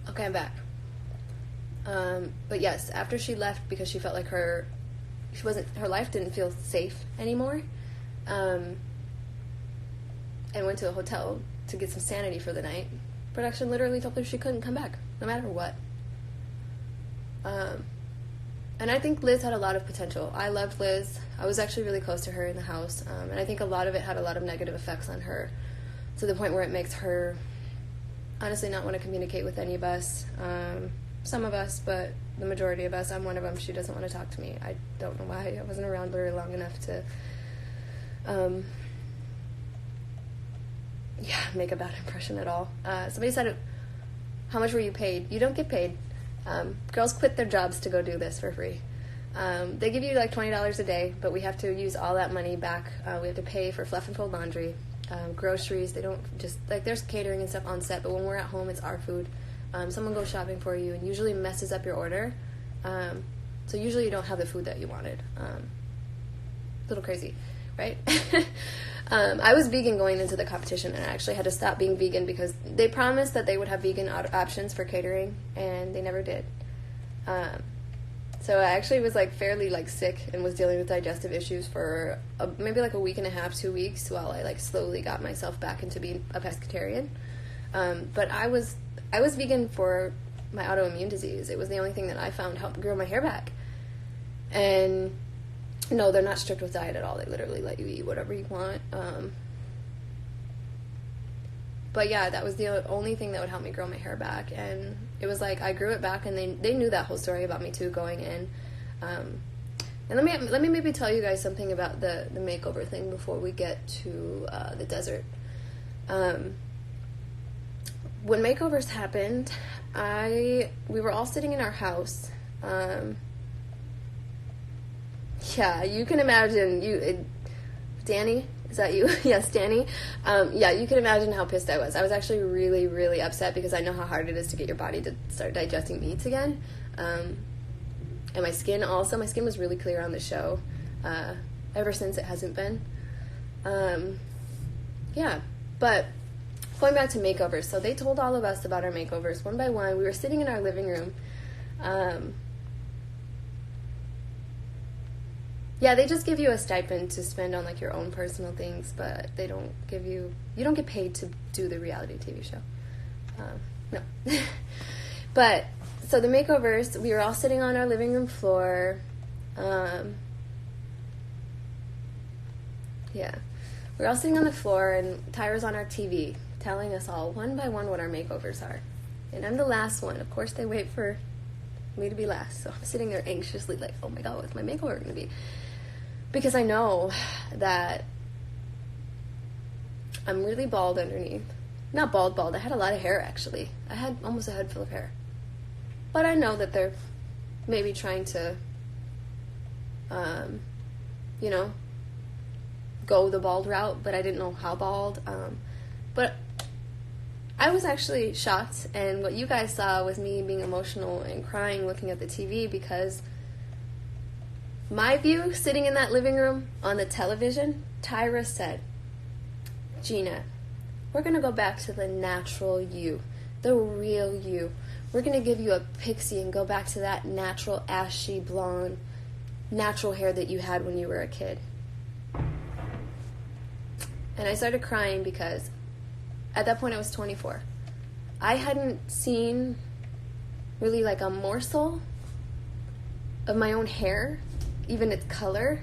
Okay, I'm back. But yes, after she left because she felt like her life didn't feel safe anymore, and went to a hotel to get some sanity for the night, production literally told her she couldn't come back, no matter what. And I think Liz had a lot of potential. I loved Liz. I was actually really close to her in the house, and I think a lot of it had a lot of negative effects on her, to the point where it makes her honestly not want to communicate with any of us. Some of us, but the majority of us. I'm one of them. She doesn't want to talk to me. I don't know why. I wasn't around very long enough to make a bad impression at all. Somebody said, how much were you paid? You don't get paid. Girls quit their jobs to go do this for free. They give you like $20 a day, but we have to use all that money back. We have to pay for fluff and fold laundry, groceries. They don't just, like, there's catering and stuff on set, but when we're at home, it's our food. Someone goes shopping for you and usually messes up your order. So usually you don't have the food that you wanted. A little crazy, right? I was vegan going into the competition, and I actually had to stop being vegan because they promised that they would have vegan options for catering, and they never did. So I actually was like fairly like sick and was dealing with digestive issues for maybe like a week and a half, 2 weeks, while I like slowly got myself back into being a pescatarian. But I was vegan for my autoimmune disease. It was the only thing that I found helped grow my hair back. And no, they're not strict with diet at all. They literally let you eat whatever you want. But yeah, that was the only thing that would help me grow my hair back. And it was like I grew it back, and they knew that whole story about me too going in. And let me maybe tell you guys something about the makeover thing before we get to the desert. When makeovers happened, we were all sitting in our house. Yeah, you can imagine, Danny, is that you? Yes, Danny. Yeah, you can imagine how pissed I was. I was actually really, really upset because I know how hard it is to get your body to start digesting meats again. And my skin was really clear on the show. Ever since it hasn't been. Yeah, but going back to makeovers. So they told all of us about our makeovers one by one. We were sitting in our living room. Yeah, they just give you a stipend to spend on like your own personal things, but they don't give you don't get paid to do the reality TV show. No. But, so the makeovers, we were all sitting on our living room floor. Yeah. We were all sitting on the floor, and Tyra's on our TV telling us all one by one what our makeovers are. And I'm the last one. Of course, they wait for me to be last. So I'm sitting there anxiously like, oh my God, what's my makeover going to be? Because I know that I'm really bald underneath. Not bald. I had a lot of hair, actually. I had almost a head full of hair. But I know that they're maybe trying to, go the bald route, but I didn't know how bald. But I was actually shocked, and what you guys saw was me being emotional and crying looking at the TV, because my view, sitting in that living room on the television, Tyra said, Jeana, we're going to go back to the natural you, the real you. We're going to give you a pixie and go back to that natural, ashy, blonde, natural hair that you had when you were a kid. And I started crying because at that point I was 24. I hadn't seen really like a morsel of my own hair, even its color,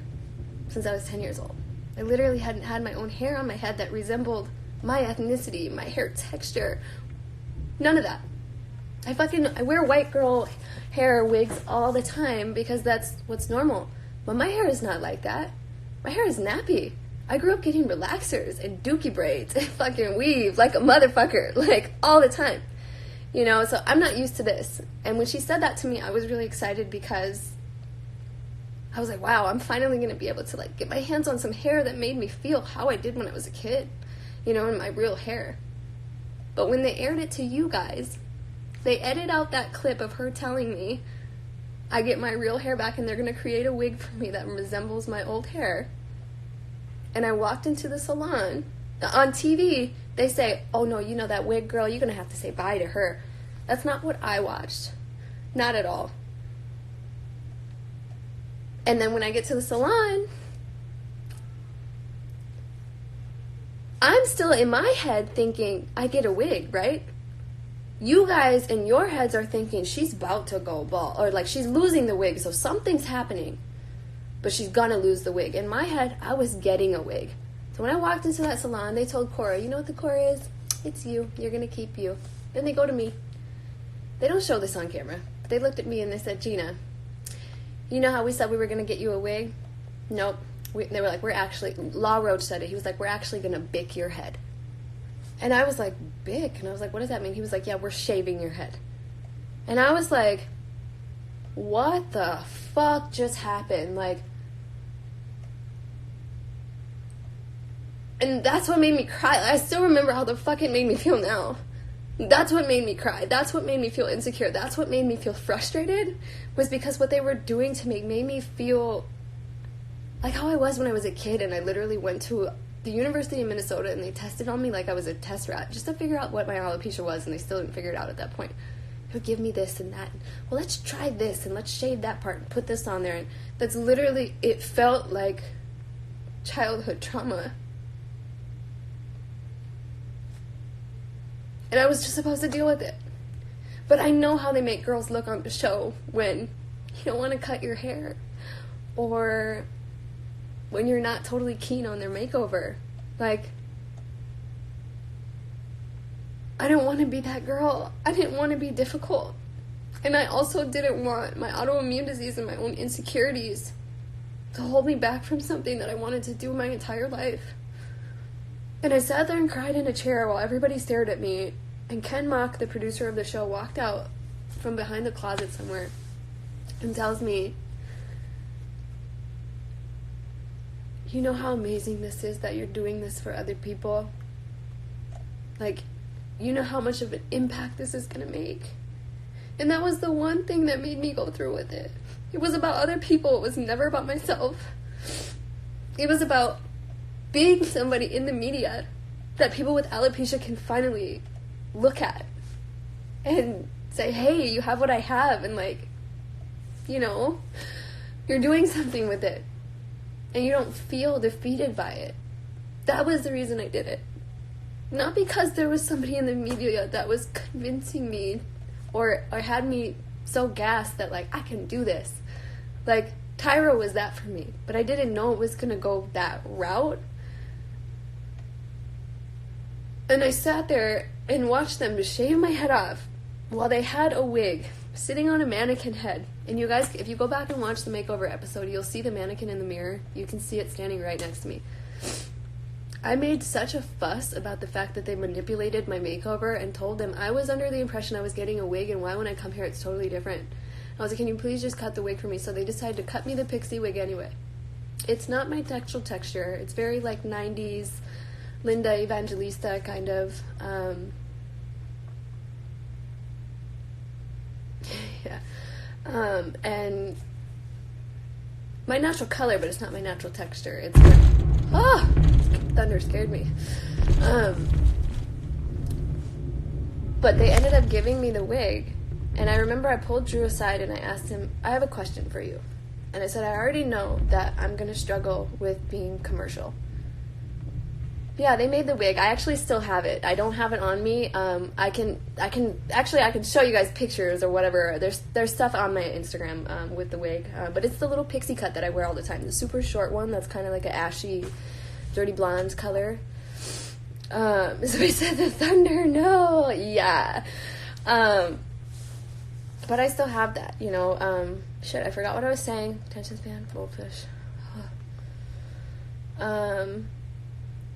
since I was 10 years old. I literally hadn't had my own hair on my head that resembled my ethnicity, my hair texture. None of that. I wear white girl hair wigs all the time because that's what's normal. But my hair is not like that. My hair is nappy. I grew up getting relaxers and dookie braids and fucking weave like a motherfucker, like all the time. So I'm not used to this. And when she said that to me, I was really excited because I was like, wow, I'm finally going to be able to like get my hands on some hair that made me feel how I did when I was a kid, in my real hair. But when they aired it to you guys, they edited out that clip of her telling me I get my real hair back and they're going to create a wig for me that resembles my old hair. And I walked into the salon. On TV, they say, oh no, that wig girl, you're going to have to say bye to her. That's not what I watched. Not at all. And then when I get to the salon, I'm still in my head thinking, I get a wig, right? You guys in your heads are thinking she's about to go bald, or like she's losing the wig, so something's happening, but she's gonna lose the wig. In my head, I was getting a wig. So when I walked into that salon, they told Cora, you know what the Cora is? It's you. You're gonna keep you. Then they go to me. They don't show this on camera, but they looked at me and they said, Jeana, you know how we said we were gonna get you a wig? Nope. They were like, we're actually, Law Roach said it. He was like, we're actually gonna bick your head. And I was like, bick? And I was like, what does that mean? He was like, yeah, we're shaving your head. And I was like, what the fuck just happened? Like, and that's what made me cry. I still remember how the fuck it made me feel now. That's what made me cry. That's what made me feel insecure. That's what made me feel frustrated, was because what they were doing to me made me feel like how I was when I was a kid, and I literally went to the University of Minnesota and they tested on me like I was a test rat just to figure out what my alopecia was, and they still didn't figure it out at that point. They would give me this and that. Well, let's try this and let's shave that part and put this on there. And that's literally, it felt like childhood trauma. And I was just supposed to deal with it. But I know how they make girls look on the show when you don't want to cut your hair, or when you're not totally keen on their makeover. Like, I didn't want to be that girl. I didn't want to be difficult. And I also didn't want my autoimmune disease and my own insecurities to hold me back from something that I wanted to do my entire life. And I sat there and cried in a chair while everybody stared at me. And Ken Mock, the producer of the show, walked out from behind the closet somewhere and tells me, you know how amazing this is that you're doing this for other people? Like, you know how much of an impact this is going to make? And that was the one thing that made me go through with it. It was about other people. It was never about myself. It was about being somebody in the media that people with alopecia can finally look at and say, hey, you have what I have, and like, you know, you're doing something with it, and you don't feel defeated by it. That was the reason I did it. Not because there was somebody in the media that was convincing me or had me so gassed that like, I can do this. Like, Tyra was that for me, but I didn't know it was gonna go that route. And I sat there and watched them just shave my head off while they had a wig sitting on a mannequin head. And you guys, if you go back and watch the makeover episode, you'll see the mannequin in the mirror. You can see it standing right next to me. I made such a fuss about the fact that they manipulated my makeover and told them I was under the impression I was getting a wig, and why when I come here it's totally different. I was like, can you please just cut the wig for me? So they decided to cut me the pixie wig anyway. It's not my actual texture. It's very like 90s Linda Evangelista kind of. Yeah. And my natural color, but it's not my natural texture. It's thunder scared me. But they ended up giving me the wig, and I remember I pulled Drew aside and I asked him, I have a question for you. And I said, I already know that I'm going to struggle with being commercial. Yeah, they made the wig. I actually still have it. I don't have it on me. I can show you guys pictures or whatever. There's stuff on my Instagram with the wig, but it's the little pixie cut that I wear all the time. The super short one that's kind of like an ashy, dirty blonde color. Somebody said the thunder. No, yeah. But I still have that. You know. Shit, I forgot what I was saying. Attention span, goldfish.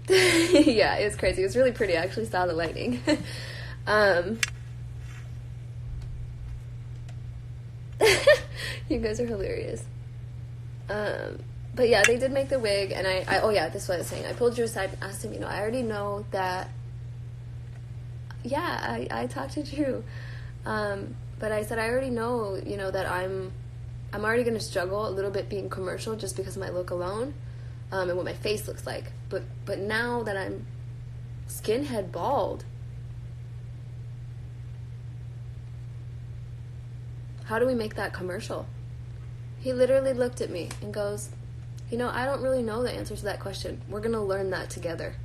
Yeah, it was crazy. It was really pretty. I actually saw the lightning. You guys are hilarious. But yeah, they did make the wig, and oh yeah, this is what I was saying. I pulled Drew aside and asked him, you know, I already know that, yeah, I talked to Drew. But I said, I already know, you know, that I'm already going to struggle a little bit being commercial just because of my look alone. And what my face looks like. But now that I'm skinhead bald, how do we make that commercial? He literally looked at me and goes, you know, I don't really know the answer to that question. We're going to learn that together.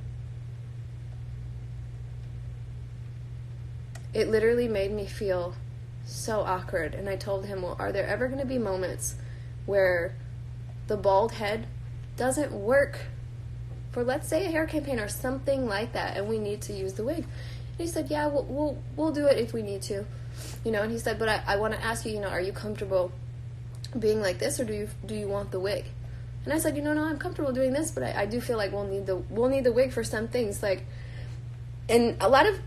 It literally made me feel so awkward. And I told him, well, are there ever going to be moments where the bald head doesn't work for, let's say, a hair campaign or something like that, and we need to use the wig? And he said, yeah, we'll do it if we need to. You know, and he said, but I want to ask you, you know, are you comfortable being like this, or do you want the wig? And I said, you know, no, I'm comfortable doing this, but I do feel like we'll need the wig for some things. Like, and a lot of,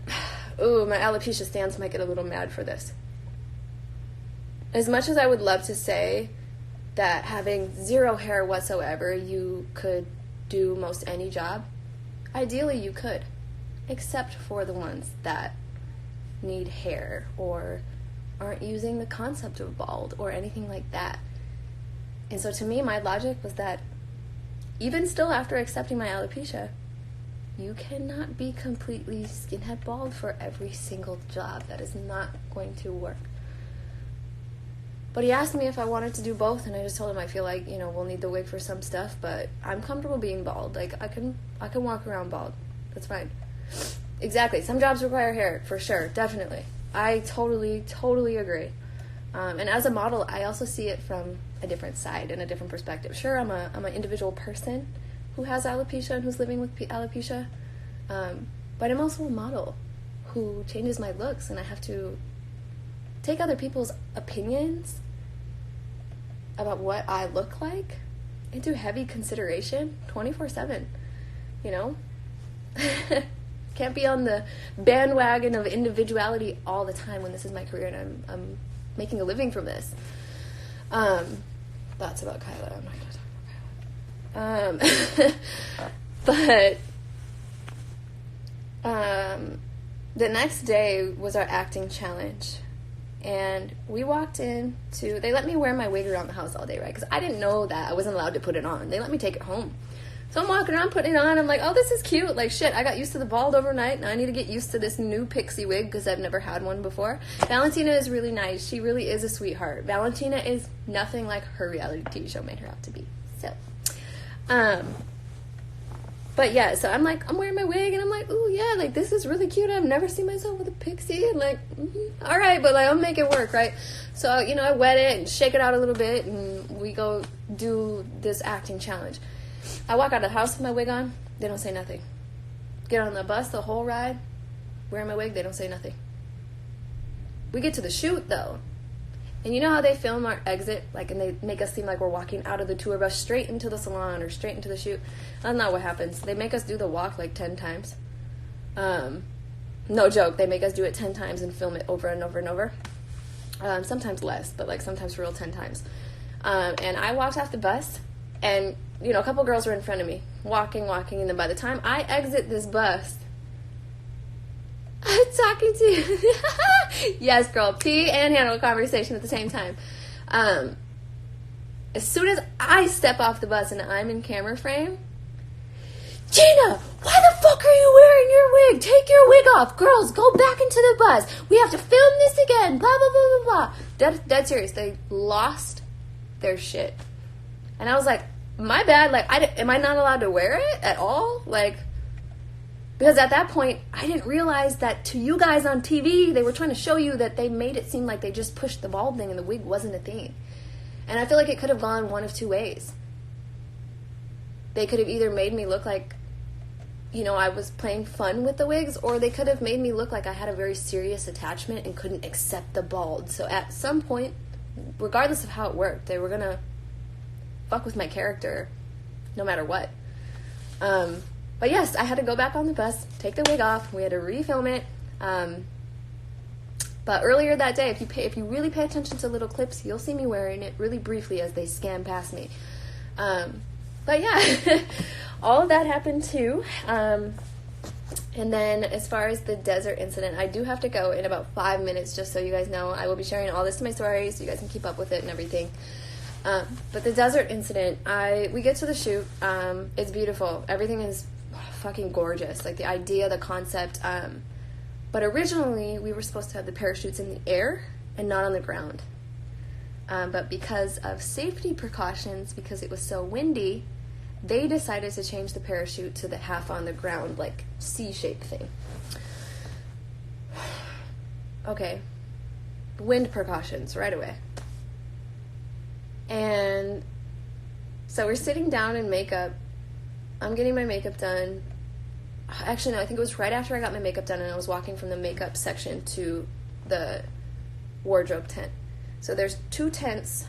my alopecia stans might get a little mad for this. As much as I would love to say that having zero hair whatsoever, you could do most any job, ideally you could, except for the ones that need hair or aren't using the concept of bald or anything like that. And so to me, my logic was that even still after accepting my alopecia, you cannot be completely skinhead bald for every single job. That is not going to work. But he asked me if I wanted to do both, and I just told him I feel like, you know, we'll need the wig for some stuff, but I'm comfortable being bald. Like, I can walk around bald. That's fine. Exactly. Some jobs require hair, for sure. Definitely. I totally agree. And as a model, I also see it from a different side and a different perspective. Sure, I'm an individual person who has alopecia and who's living with alopecia, but I'm also a model who changes my looks, and I have to take other people's opinions about what I look like into heavy consideration 24/7, you know? Can't be on the bandwagon of individuality all the time when this is my career and I'm making a living from this. Thoughts about Kyla. I'm not going to talk about Kyla. The next day was our acting challenge. And we walked into, they let me wear my wig around the house all day, right? Because I didn't know that I wasn't allowed to put it on. They let me take it home. So I'm walking around putting it on. I'm like, oh, this is cute. Like, shit, I got used to the bald overnight. Now I need to get used to this new pixie wig because I've never had one before. Valentina is really nice. She really is a sweetheart. Valentina is nothing like her reality TV show made her out to be. So, but yeah, so I'm wearing my wig, and I'm like, ooh, yeah, like, this is really cute. I've never seen myself with a pixie, and like, all right, but like, I'll make it work, right? So, you know, I wet it and shake it out a little bit, and we go do this acting challenge. I walk out of the house with my wig on, they don't say nothing. Get on the bus the whole ride, wearing my wig, they don't say nothing. We get to the shoot, though. And you know how they film our exit, like, and they make us seem like we're walking out of the tour bus straight into the salon or straight into the shoot? That's not what happens. They make us do the walk like 10 times. No joke. They make us do it 10 times and film it over and over and over. Sometimes less, but like sometimes for real 10 times. And I walked off the bus, and, you know, a couple girls were in front of me, walking, and then by the time I exit this bus, I'm talking to you. Yes, girl. Pee and handle a conversation at the same time. As soon as I step off the bus and I'm in camera frame, Jeana, why the fuck are you wearing your wig? Take your wig off. Girls, go back into the bus. We have to film this again. Blah, blah, blah, blah, blah. Dead serious. They lost their shit. And I was like, my bad. Like, am I not allowed to wear it at all? Like, because at that point, I didn't realize that to you guys on TV, they were trying to show you that they made it seem like they just pushed the bald thing and the wig wasn't a thing. And I feel like it could have gone one of two ways. They could have either made me look like, you know, I was playing fun with the wigs, or they could have made me look like I had a very serious attachment and couldn't accept the bald. So at some point, regardless of how it worked, they were going to fuck with my character no matter what. But yes, I had to go back on the bus, take the wig off. We had to refilm it. But earlier that day, if you really pay attention to little clips, you'll see me wearing it really briefly as they scan past me. But yeah, all of that happened too. And then as far as the desert incident, I do have to go in about 5 minutes, just so you guys know. I will be sharing all this to my story so you guys can keep up with it and everything. But the desert incident, we get to the shoot. It's beautiful. Everything is fucking gorgeous. Like the idea, the concept. But originally we were supposed to have the parachutes in the air and not on the ground. But because of safety precautions, because it was so windy, they decided to change the parachute to the half on the ground, like C-shaped thing. Okay, wind precautions right away. And so we're sitting down in makeup. I'm getting my makeup done. Actually, no, I think it was right after I got my makeup done and I was walking from the makeup section to the wardrobe tent. So there's 2 tents,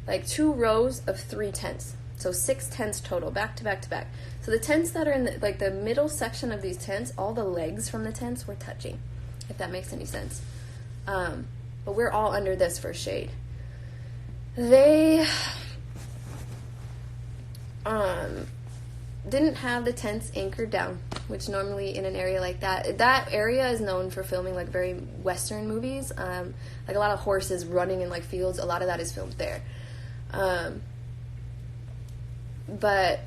like 2 rows of 3 tents. So 6 tents total, back to back to back. So the tents that are in the middle section of these tents, all the legs from the tents were touching, if that makes any sense. But we're all under this for shade. They didn't have the tents anchored down, which normally in an area like that area is known for filming like very Western movies, like a lot of horses running in like fields. A lot of that is filmed there. But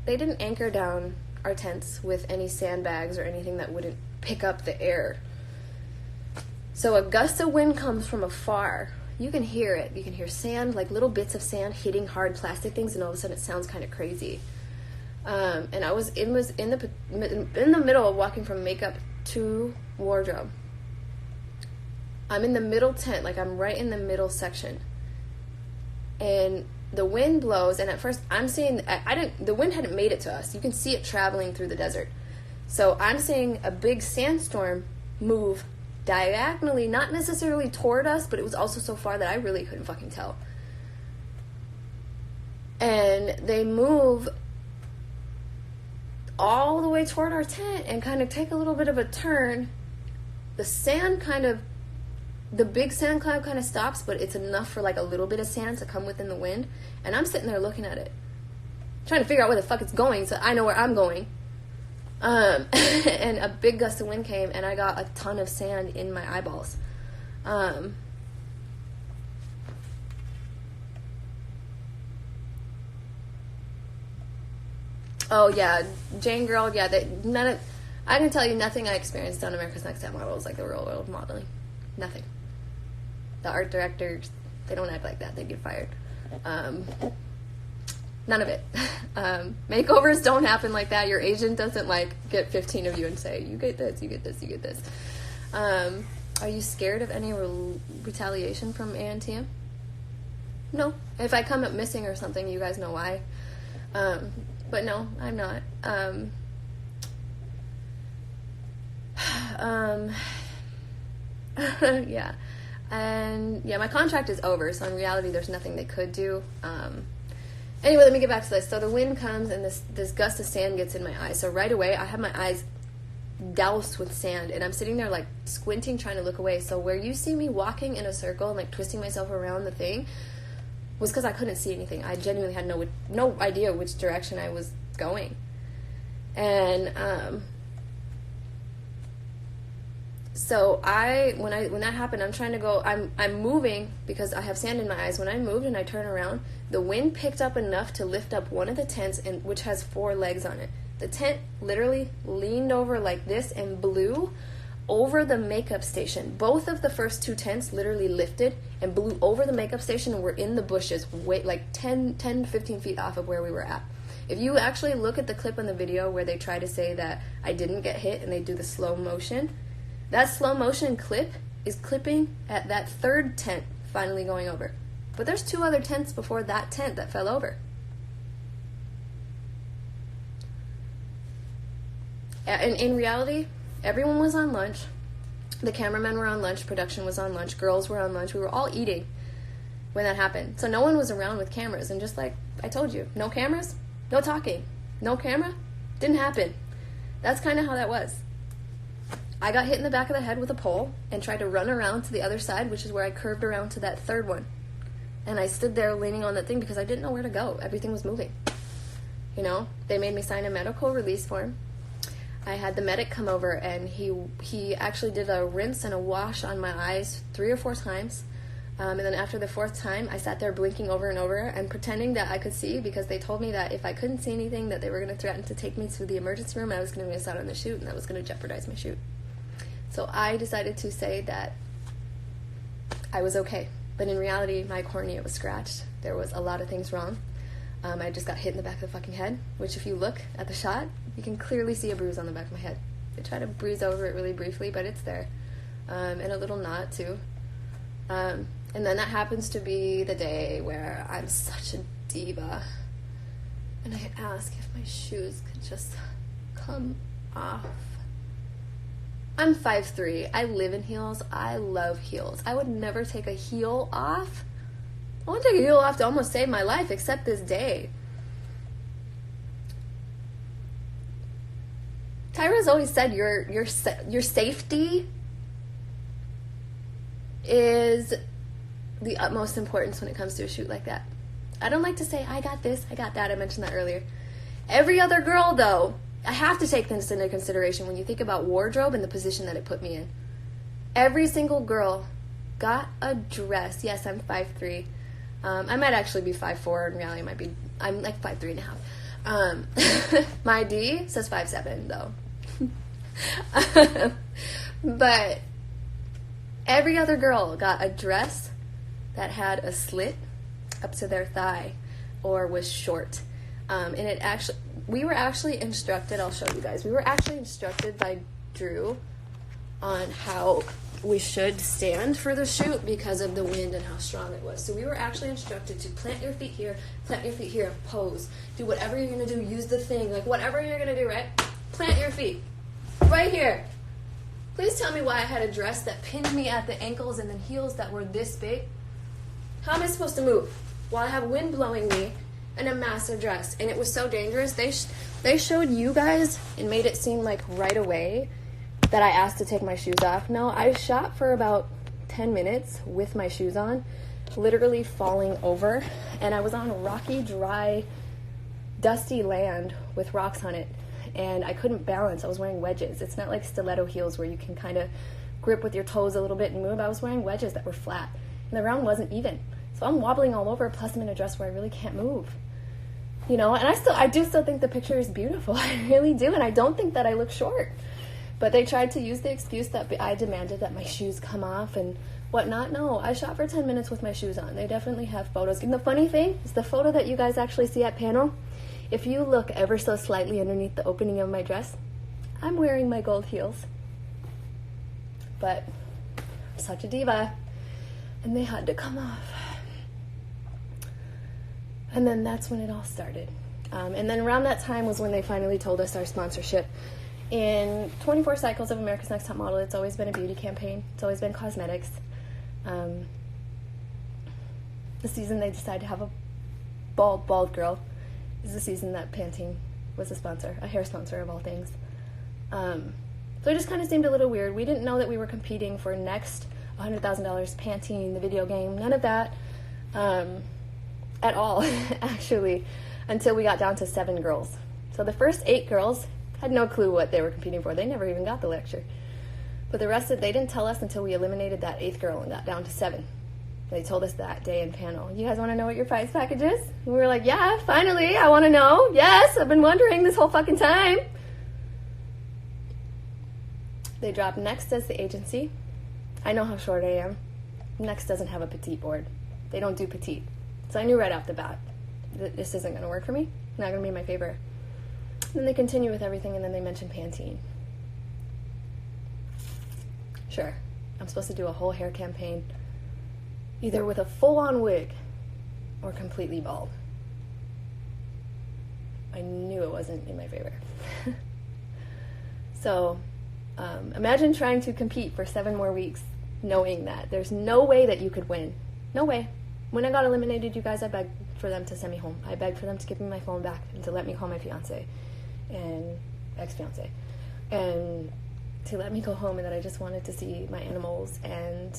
they didn't anchor down our tents with any sandbags or anything that wouldn't pick up the air. So a gust of wind comes from afar. You can hear it. You can hear sand, like little bits of sand hitting hard plastic things, and all of a sudden it sounds kind of crazy. And I was in the middle of walking from makeup to wardrobe. I'm in the middle tent, like I'm right in the middle section. And the wind blows, and at first I'm seeing, the wind hadn't made it to us. You can see it traveling through the desert. So I'm seeing a big sandstorm move diagonally, not necessarily toward us, but it was also so far that I really couldn't fucking tell. And they move all the way toward our tent and kind of take a little bit of a turn. The big sand cloud kind of stops, but it's enough for like a little bit of sand to come within the wind. And I'm sitting there looking at it, trying to figure out where the fuck it's going so I know where I'm going. And a big gust of wind came, and I got a ton of sand in my eyeballs. Oh yeah, Jane girl, yeah. I can tell you nothing I experienced on America's Next Top Model was like the real world modeling. Nothing. The art directors, they don't act like that. They get fired. None of it. Makeovers don't happen like that. Your agent doesn't like get 15 of you and say, you get this, you get this, you get this. Are you scared of any retaliation from ANTM? No. If I come up missing or something, you guys know why. But no, I'm not. Yeah. And yeah, my contract is over, so in reality there's nothing they could do. Anyway, let me get back to this. So the wind comes and this gust of sand gets in my eyes. So right away I have my eyes doused with sand, and I'm sitting there like squinting, trying to look away. So where you see me walking in a circle and like twisting myself around the thing was because I couldn't see anything. I genuinely had no idea which direction I was going. And so when that happened, I'm trying to go, I'm moving because I have sand in my eyes. When I moved and I turn around, the wind picked up enough to lift up one of the tents, which has 4 legs on it. The tent literally leaned over like this and blew over the makeup station. Both of the first 2 tents literally lifted and blew over the makeup station and were in the bushes, like 10 to 15 feet off of where we were at. If you actually look at the clip on the video where they try to say that I didn't get hit and they do the slow motion, that slow motion clip is clipping at that 3rd tent finally going over. But there's 2 other tents before that tent that fell over. And in reality, everyone was on lunch. The cameramen were on lunch. Production was on lunch. Girls were on lunch. We were all eating when that happened. So no one was around with cameras. And just like I told you, no cameras, no talking. No camera, didn't happen. That's kind of how that was. I got hit in the back of the head with a pole and tried to run around to the other side, which is where I curved around to that 3rd one. And I stood there leaning on that thing because I didn't know where to go. Everything was moving. You know, they made me sign a medical release form. I had the medic come over, and he actually did a rinse and a wash on my eyes 3 or 4 times. And then after the 4th time, I sat there blinking over and over and pretending that I could see, because they told me that if I couldn't see anything, that they were going to threaten to take me to the emergency room. I was going to miss out on the shoot, and that was going to jeopardize my shoot. So I decided to say that I was okay. But in reality, my cornea was scratched. There was a lot of things wrong. I just got hit in the back of the fucking head, which if you look at the shot, you can clearly see a bruise on the back of my head. I try to breeze over it really briefly, but it's there. And a little knot, too. And then that happens to be the day where I'm such a diva. And I ask if my shoes could just come off. I'm 5'3". I live in heels. I love heels. I would never take a heel off. I wouldn't take a heel off to almost save my life, except this day. Tyra's always said your safety is the utmost importance when it comes to a shoot like that. I don't like to say, I got this, I got that. I mentioned that earlier. Every other girl, though, I have to take this into consideration when you think about wardrobe and the position that it put me in. Every single girl got a dress. Yes, I'm 5'3". I might actually be 5'4". In reality, I'm like 5'3.5". My D says 5'7", though. But every other girl got a dress that had a slit up to their thigh or was short. And we were actually instructed, I'll show you guys, we were actually instructed by Drew on how we should stand for the shoot because of the wind and how strong it was. So we were actually instructed to plant your feet here, pose, do whatever you're going to do, use the thing, like whatever you're going to do, right? Plant your feet right here. Please tell me why I had a dress that pinned me at the ankles and then heels that were this big. How am I supposed to move while I have wind blowing me in a massive dress? And it was so dangerous. They showed you guys and made it seem like right away that I asked to take my shoes off. No, I shot for about 10 minutes with my shoes on, literally falling over. And I was on rocky, dry, dusty land with rocks on it. And I couldn't balance. I was wearing wedges. It's not like stiletto heels where you can kind of grip with your toes a little bit and move. I was wearing wedges that were flat. And the ground wasn't even. So I'm wobbling all over, plus I'm in a dress where I really can't move. You know, and I do still think the picture is beautiful. I really do. And I don't think that I look short. But they tried to use the excuse that I demanded that my shoes come off and whatnot. No, I shot for 10 minutes with my shoes on. They definitely have photos. And the funny thing is the photo that you guys actually see at panel, if you look ever so slightly underneath the opening of my dress, I'm wearing my gold heels. But I'm such a diva. And they had to come off. And then that's when it all started. And then around that time was when they finally told us our sponsorship. In 24 cycles of America's Next Top Model, it's always been a beauty campaign. It's always been cosmetics. The season they decided to have a bald girl is the season that Pantene was a sponsor, a hair sponsor of all things. So it just kind of seemed a little weird. We didn't know that we were competing for Next, $100,000, Pantene, the video game, none of that at all, actually, until we got down to 7 girls. So the first 8 girls had no clue what they were competing for. They never even got the lecture. But the rest they didn't tell us until we eliminated that 8th girl and got down to 7. They told us that day in panel. You guys want to know what your prize package is? And we were like, yeah, finally, I want to know. Yes, I've been wondering this whole fucking time. They dropped Next as the agency. I know how short I am. Next doesn't have a petite board. They don't do petite. So I knew right off the bat that this isn't going to work for me. Not going to be my favorite. Then they continue with everything, and then they mention Pantene. Sure, I'm supposed to do a whole hair campaign, either with a full-on wig or completely bald. I knew it wasn't in my favor. So, imagine trying to compete for 7 more weeks, knowing that there's no way that you could win. No way. When I got eliminated, you guys, I begged for them to send me home. I begged for them to give me my phone back and to let me call my fiance and ex-fiance and to let me go home, and that I just wanted to see my animals, and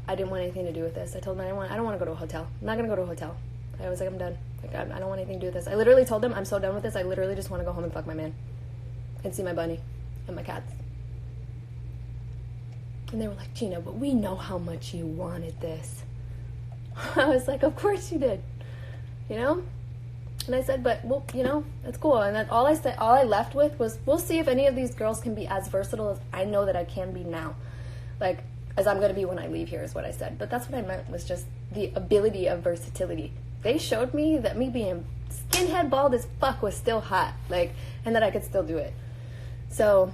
I didn't want anything to do with this. I told them I don't want to go to a hotel. I'm not going to go to a hotel. I was like, I'm done. Like, I don't want anything to do with this. I literally told them, I'm so done with this. I literally just want to go home and fuck my man and see my bunny and my cats. And they were like, Jeana, but we know how much you wanted this. I was like, of course you did. You know? And I said, but, well, you know, it's cool. And then all I left with was, we'll see if any of these girls can be as versatile as I know that I can be now. Like, as I'm going to be when I leave here is what I said. But that's what I meant, was just the ability of versatility. They showed me that me being skinhead bald as fuck was still hot, like, and that I could still do it. So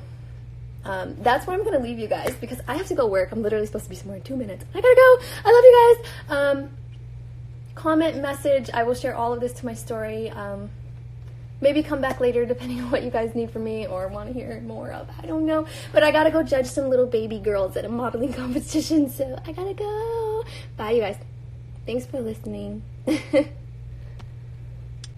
that's where I'm going to leave you guys, because I have to go work. I'm literally supposed to be somewhere in 2 minutes. I gotta go. I love you guys. Comment, message. I will share all of this to my story. Maybe come back later depending on what you guys need from me or want to hear more of. I don't know. But I gotta go judge some little baby girls at a modeling competition, so I gotta go. Bye, you guys. Thanks for listening.